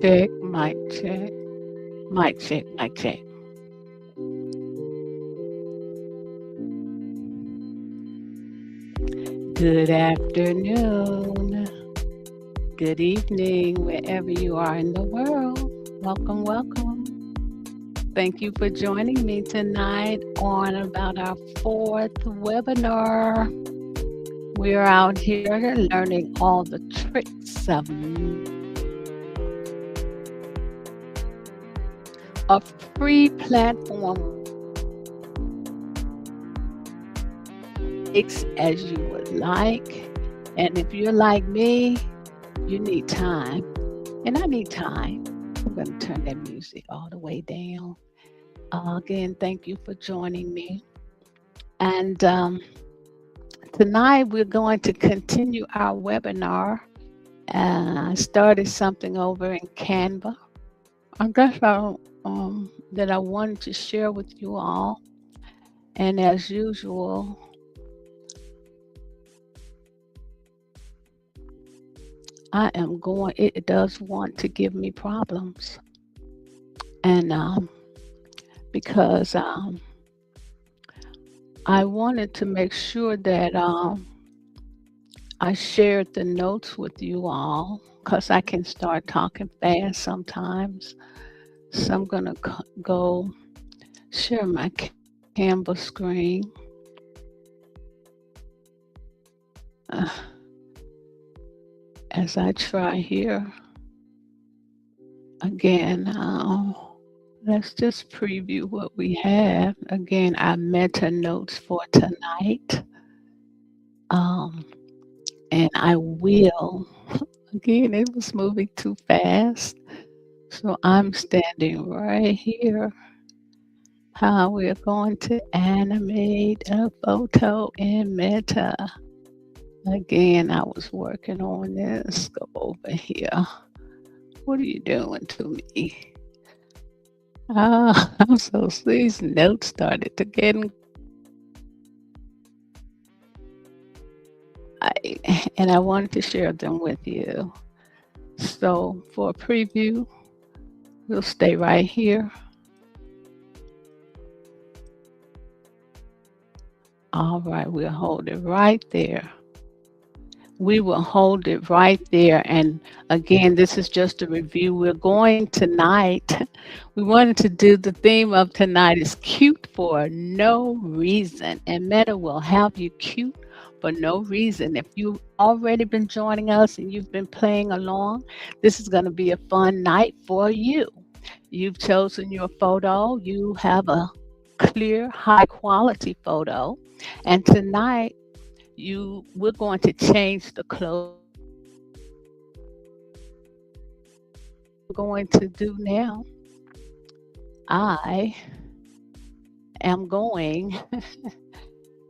check, mic check, mic check, mic check. Good afternoon, good evening, wherever you are in the world. Welcome, welcome. Thank you for joining me tonight on about our fourth webinar. We're out here learning all the tricks of a free platform as you would like. And if you're like me, you need time. And I need time. I'm going to turn that music all the way down. Again, thank you for joining me. And tonight we're going to continue our webinar. I started something over in Canva. I guess that I wanted to share with you all. And as usual, it does want to give me problems. And because I wanted to make sure that I shared the notes with you all, because I can start talking fast sometimes. So I'm going to go share my Canva screen. As I try here again, let's just preview what we have. Again, our meta notes for tonight. And I will, again, it was moving too fast. So I'm standing right here. How we're going to animate a photo in Meta. Again, I was working on this. Go over here. What are you doing to me? So these notes started to get. And I wanted to share them with you. So for a preview, we'll stay right here. All right, we'll hold it right there. We will hold it right there. And again, this is just a review. We're going tonight. We wanted to do the theme of tonight is cute for no reason. And Meta will have you cute for no reason. If you've already been joining us and you've been playing along, this is going to be a fun night for you. You've chosen your photo. You have a clear, high quality photo. And tonight, we're going to change the clothes. We're going to do now. I am going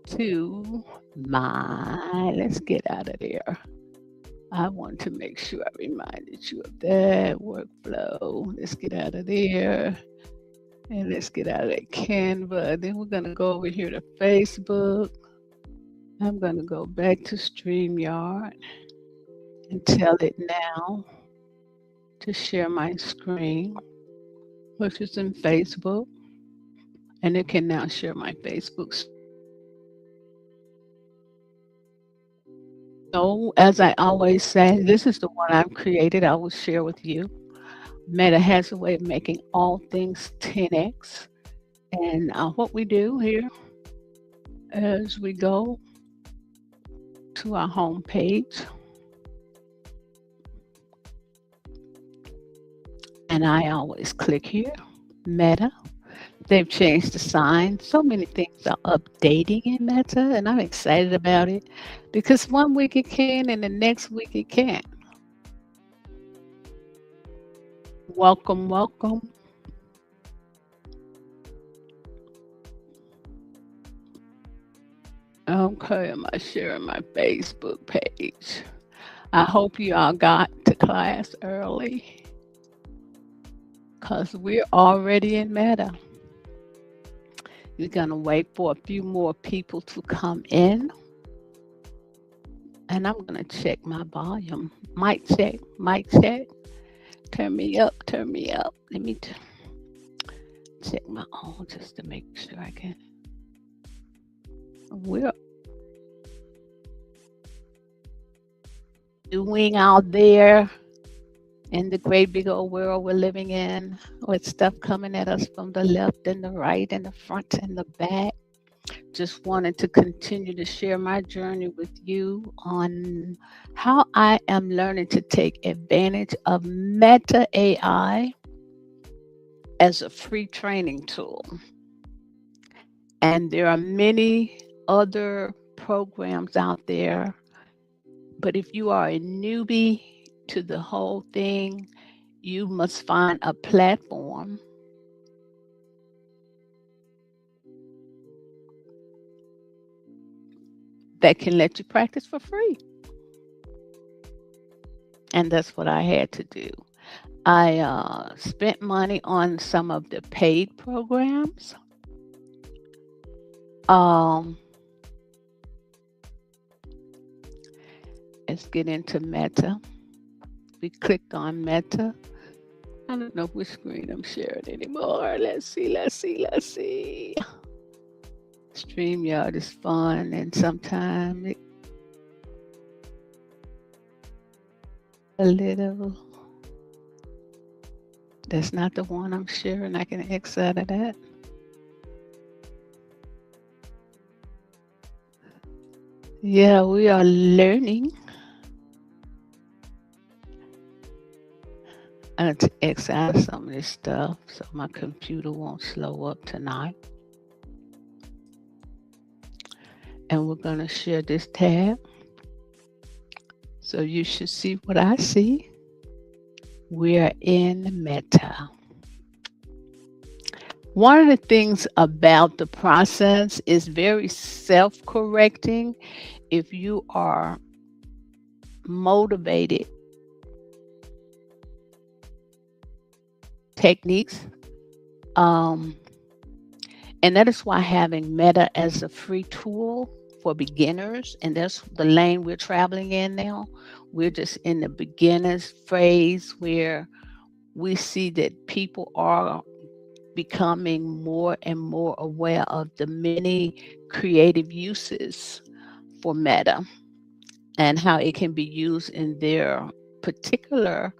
to let's get out of there. I want to make sure I reminded you of that workflow. Let's get out of there. And let's get out of that Canva. Then we're going to go over here to Facebook. I'm going to go back to StreamYard and tell it now to share my screen, which is in Facebook. And it can now share my Facebook. So as I always say, this is the one I've created. I will share with you. Meta has a way of making all things 10x. And what we do here is we go to our home page. And I always click here, Meta. They've changed the sign. So many things are updating in Meta, and I'm excited about it because one week it can and the next week it can't. Welcome, welcome. Okay, am I sharing my Facebook page? I hope you all got to class early because we're already in Meta. You're going to wait for a few more people to come in. And I'm going to check my volume. Mic check, mic check. Turn me up, turn me up. Let me check my own just to make sure I can. We're doing out there in the great big old world we're living in, with stuff coming at us from the left and the right and the front and the back. Just wanted to continue to share my journey with you on how I am learning to take advantage of Meta AI as a free training tool. And there are many other programs out there, but if you are a newbie to the whole thing, you must find a platform that can let you practice for free. And that's what I had to do. I spent money on some of the paid programs. Let's get into Meta. We clicked on Meta. I don't know which screen I'm sharing anymore. Let's see. StreamYard is fun, and sometimes a little. That's not the one I'm sharing. I can X out of that. Yeah, we are learning. I have to X out of some of this stuff so my computer won't slow up tonight. And we're going to share this tab. So you should see what I see. We're in Meta. One of the things about the process is very self-correcting. If you are motivated techniques, and that is why having Meta as a free tool for beginners, and that's the lane we're traveling in now. We're just in the beginners phase where we see that people are becoming more and more aware of the many creative uses for Meta and how it can be used in their particular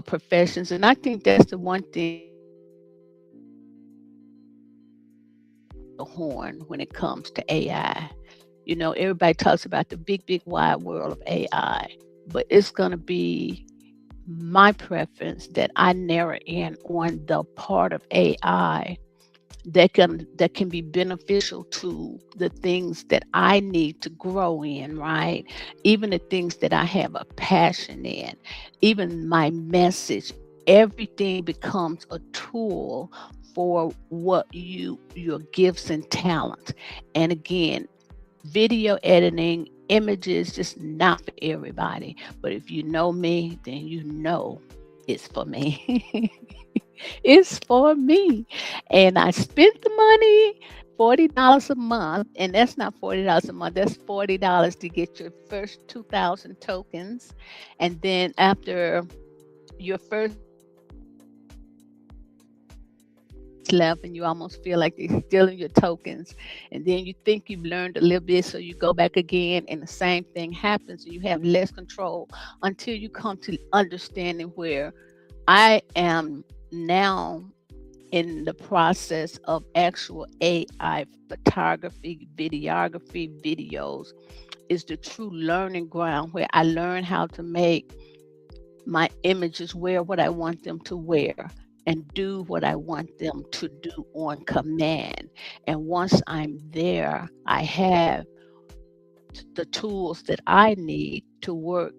professions. And I think that's the one thing, the horn when it comes to AI. You know, everybody talks about the big wide world of AI, but it's going to be my preference that I narrow in on the part of AI that can be beneficial to the things that I need to grow in, right? Even the things that I have a passion in, even my message, everything becomes a tool for what your gifts and talents. And again, video editing, images, just not for everybody. But if you know me, then you know it's for me. It's for me. And I spent the money, $40 a month, and that's not $40 a month, that's $40 to get your first 2,000 tokens. And then after your first left and you almost feel like they're stealing your tokens, and then you think you've learned a little bit, so you go back again and the same thing happens, and you have less control until you come to understanding where I am now in the process of actual AI photography, videography, videos is the true learning ground where I learn how to make my images wear what I want them to wear and do what I want them to do on command. And once I'm there, I have the tools that I need to work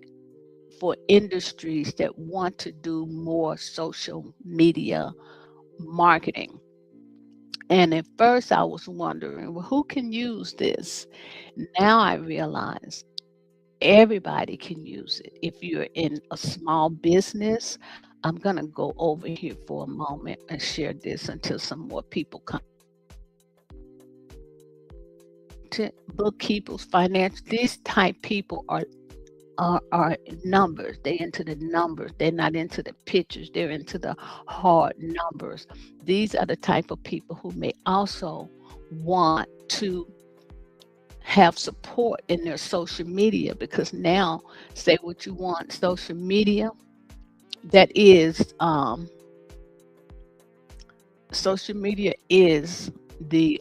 for industries that want to do more social media marketing. And at first I was wondering, well, who can use this? Now I realize everybody can use it. If you're in a small business, I'm going to go over here for a moment and share this until some more people come. Bookkeepers, finance, these type people are are numbers. They're into the numbers. They're not into the pictures. They're into the hard numbers. These are the type of people who may also want to have support in their social media, because now, say what you want, social media, that is social media is the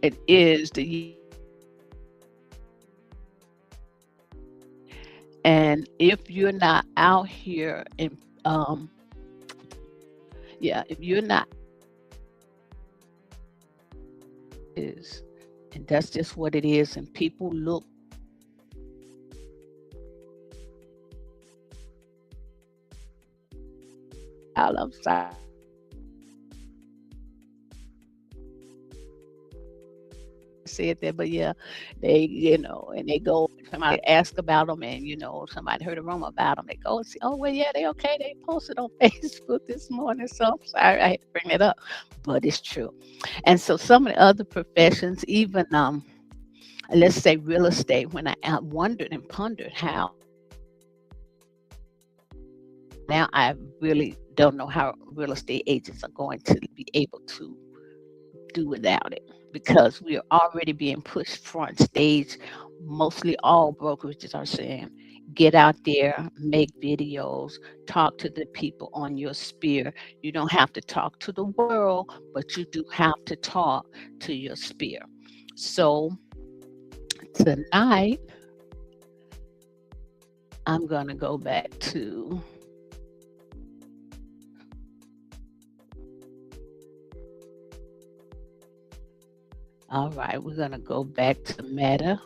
it is the and if you're not out here in yeah, if you're not is and that's just what it is, and people look out of sight. Said that, but yeah, they, and they go, somebody ask about them, and somebody heard a rumor about them. They go and see, oh, well, yeah, they okay. They posted on Facebook this morning. So I'm sorry I had to bring it up, but it's true. And so some of the other professions, even, let's say real estate, when I wondered and pondered how, now I really don't know how real estate agents are going to be able to do without it, because we are already being pushed front stage. Mostly all brokerages are saying, get out there, make videos, talk to the people on your sphere. You don't have to talk to the world, but you do have to talk to your sphere. So tonight, I'm going to go back to all right, we're going to go back to Meta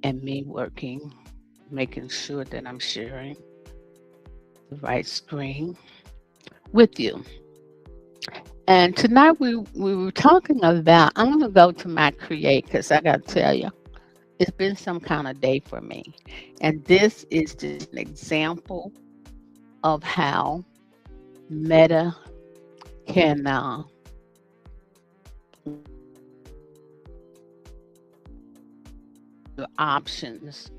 and me working, making sure that I'm sharing the right screen with you. And tonight we were talking about, I'm going to go to my create, because I got to tell you, it's been some kind of day for me. And this is just an example of how Meta can the options.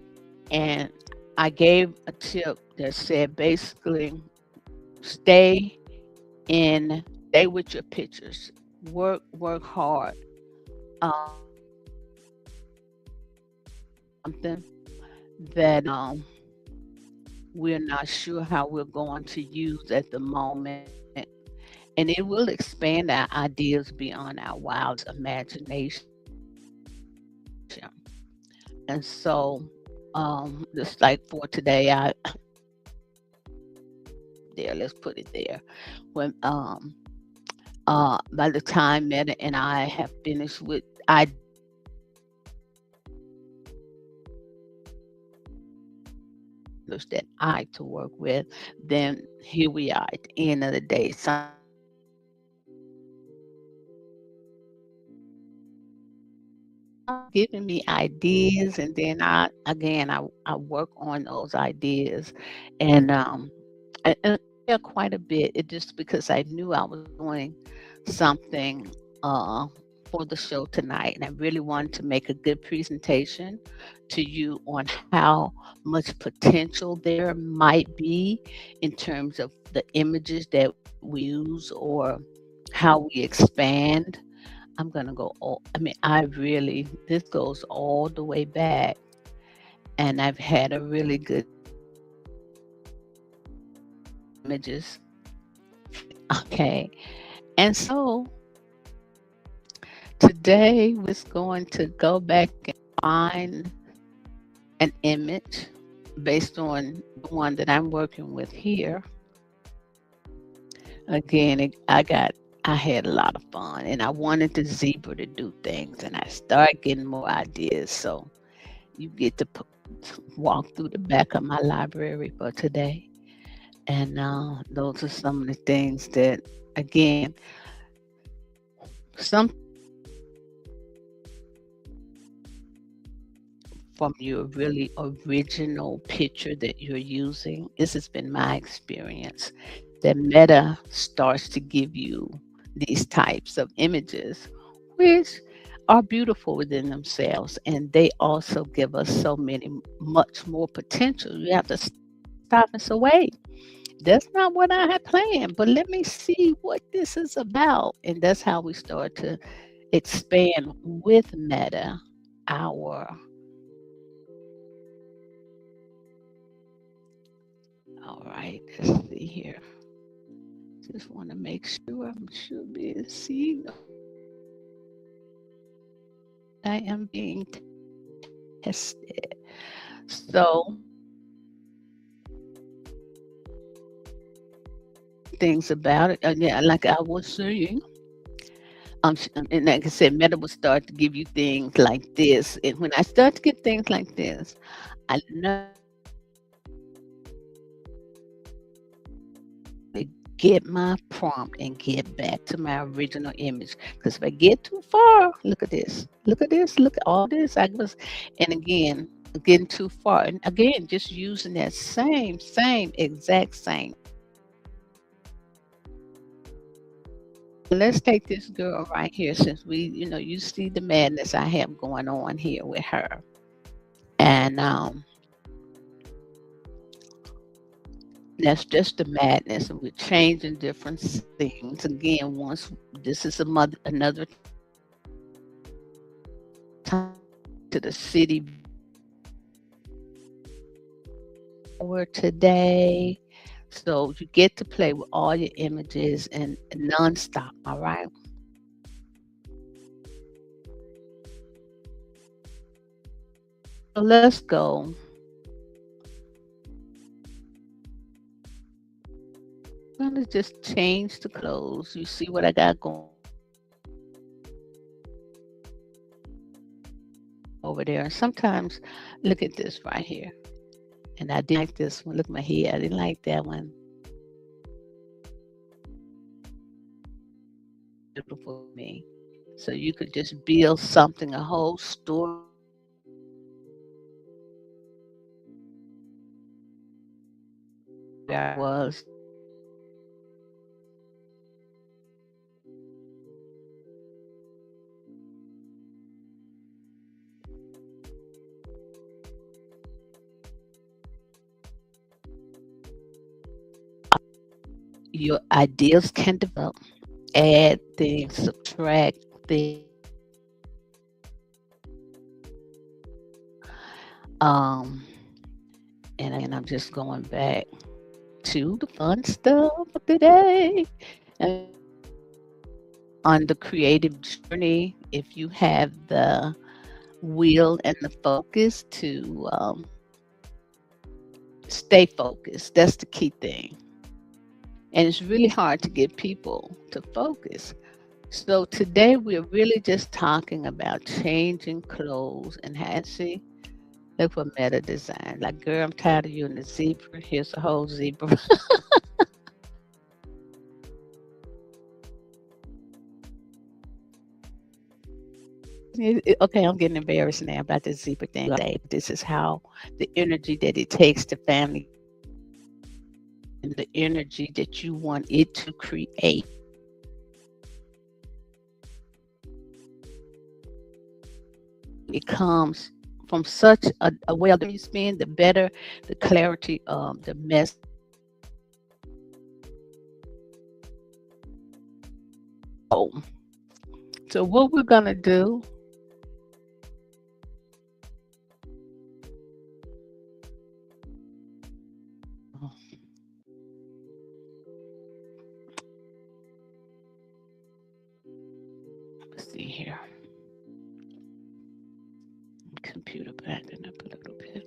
And I gave a tip that said basically stay with your pictures, work hard. Something that we're not sure how we're going to use at the moment, and it will expand our ideas beyond our wild imagination. And so, just like for today, let's put it there. When by the time Meta and I have finished with that I to work with, then here we are at the end of the day. Some giving me ideas, and then I work on those ideas, and and yeah, quite a bit. It just because I knew I was doing something uh for the show tonight, and I really wanted to make a good presentation to you on how much potential there might be in terms of the images that we use, or how we expand. I'm gonna go all, I mean, this goes all the way back, and I've had a really good images. Okay. And so today we're going to go back and find an image based on the one that I'm working with here. Again, I had a lot of fun, and I wanted the zebra to do things, and I started getting more ideas. So you get to walk through the back of my library for today. And those are some of the things that, again, some from your really original picture that you're using. This has been my experience, that Meta starts to give you these types of images, which are beautiful within themselves, and they also give us so many much more potential. You have to stop and say, wait, that's not what I had planned, but let me see what this is about. And that's how we start to expand with Meta our. All right, let's see here. Just want to make sure I'm should be seeing. I am being tested. So things about it. Yeah, like I was saying, and like I said, Meta will start to give you things like this. And when I start to get things like this, I know to get my prompt and get back to my original image. Because if I get too far, look at this, look at this, look at all this. I was, and again, getting too far, and again, just using that same exact same. Let's take this girl right here, since you see the madness I have going on here with her. And that's just the madness. And we're changing different things. Again, once this is another time to the city for today. So you get to play with all your images and nonstop, all right? So let's go. I'm gonna just change the clothes. You see what I got going over there. And sometimes, look at this right here. And I didn't like this one. Look at my head. I didn't like that one. Beautiful for me. So you could just build something, a whole story. I was your ideas can develop, add things, subtract things. Um, and I'm just going back to the fun stuff of today. And on the creative journey, if you have the will and the focus to stay focused, that's the key thing. And it's really hard to get people to focus. So today we're really just talking about changing clothes and see. Look for meta design. Like, girl, I'm tired of you in the zebra. Here's a whole zebra. Okay, I'm getting embarrassed now about this zebra thing today. This is how the energy that it takes to family and the energy that you want it to create. It comes from such a well you spend, the better the clarity, the mess. Oh, so what we're gonna do? Let's see here. Computer backing up a little bit.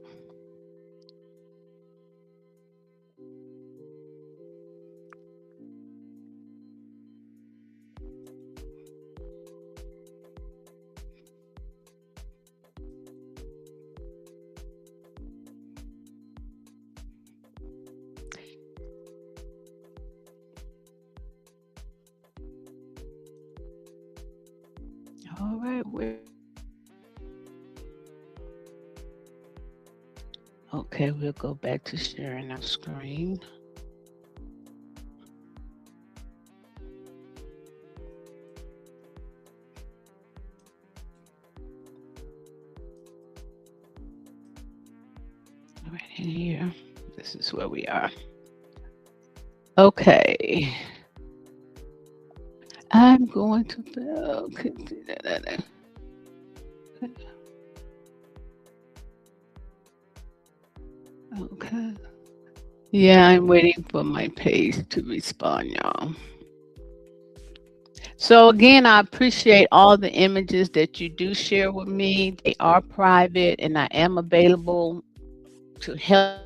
All right, okay, we'll go back to sharing our screen. right in here. This is where we are. Okay. I'm going to okay. Yeah, I'm waiting for my page to respond, y'all. So again, I appreciate all the images that you do share with me. They are private and I am available to help.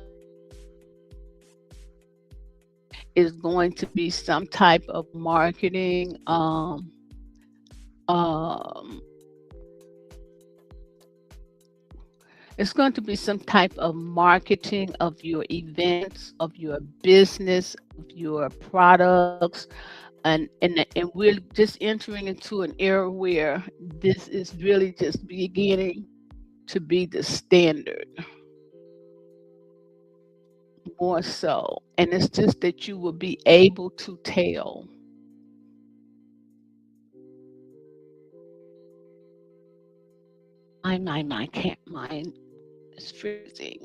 Is going to be some type of marketing it's going to be some type of marketing of your events, of your business, of your products, and we're just entering into an era where this is really just beginning to be the standard more so. And it's just that you will be able to tell. My can't mind is freezing.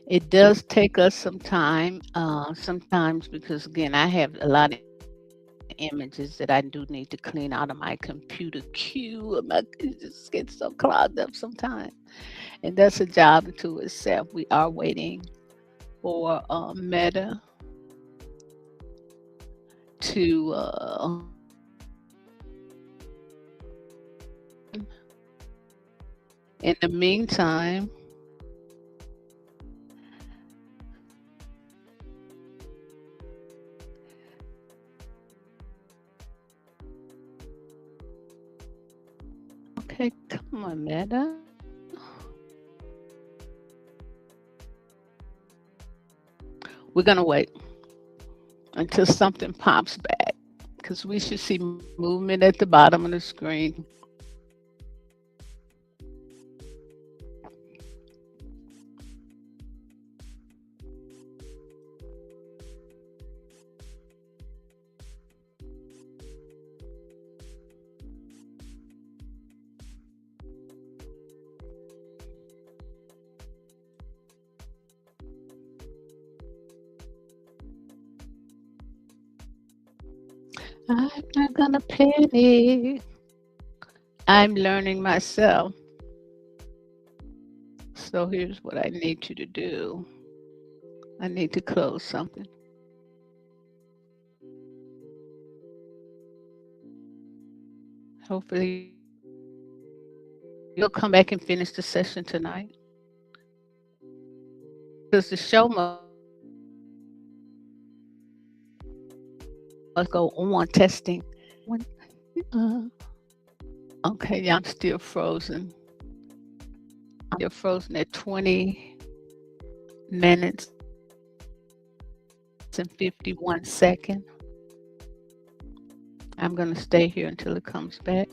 It does take us some time, sometimes because again, I have a lot of images that I do need to clean out of my computer queue. It just gets so clogged up sometimes. And that's a job unto itself. We are waiting for Meta to in the meantime, okay, come on, Meta. We're gonna wait until something pops back because we should see movement at the bottom of the screen. I'm not gonna panic. I'm learning myself. So here's what I need you to do. I need to close something. Hopefully you'll come back and finish the session tonight. Because the show must go on testing. Okay, yeah, I'm still frozen. I'm frozen at 20 minutes and 51 seconds. I'm going to stay here until it comes back.